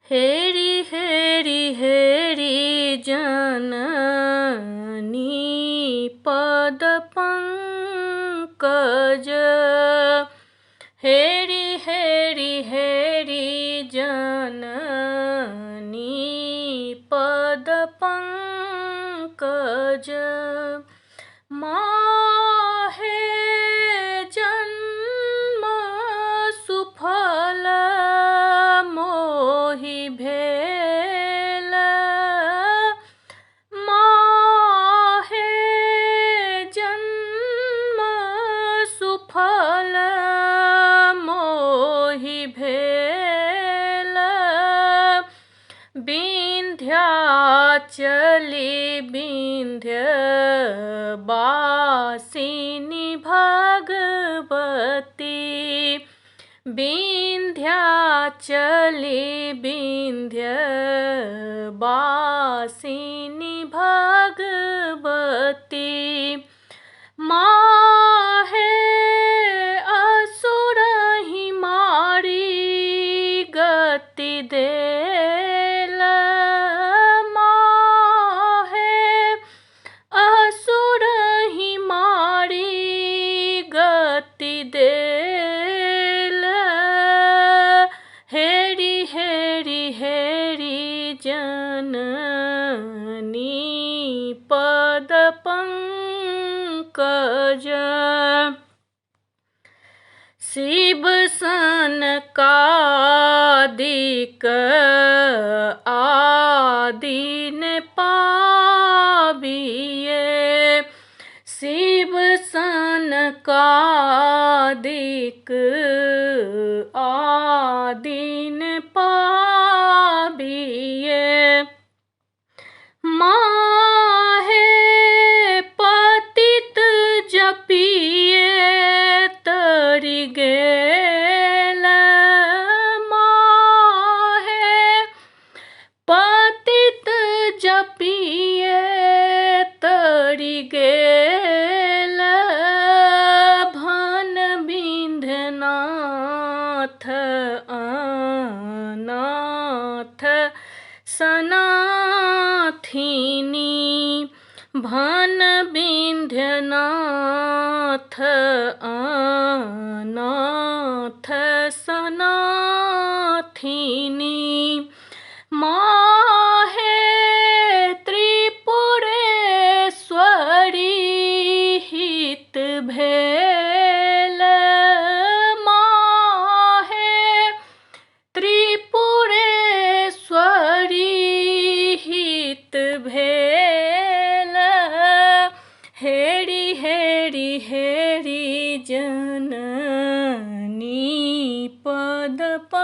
हेरि हेरि हेरि जननी पदपङ्कज। हेरि हेरि हेरि जननी पदपङ्कज। माहे जन्म सुफल मोहि भेल। माहे जन्म सुफल मोहि भेल। विन्ध्याचली विन्ध्यवासिनी भगवती। विन्ध्याचली विन्ध्यवासिनी भगवती। माहे असुरहि मारी गति देल। माहे असुरहि मारी गति देल। हेरि हेरि हेरि जननी पदपङ्कज। शिव सनकादिक आदिन पाबिये। शिव सनकादिक आदिन पाबिये। माहे पतित जपिए तरि गेल। माहे पतित जपिए तरि गेल। भन विन्ध्यनाथ अनाथ सनाथिनी। भन विन्ध्यनाथ अनाथ सनाथिनी। माहे त्रिपुरेश्वरी हित भेल। माहे त्रिपुरेश्वरी हित भेल। हेरि हेरि हेरि जननी पदपङ्कज।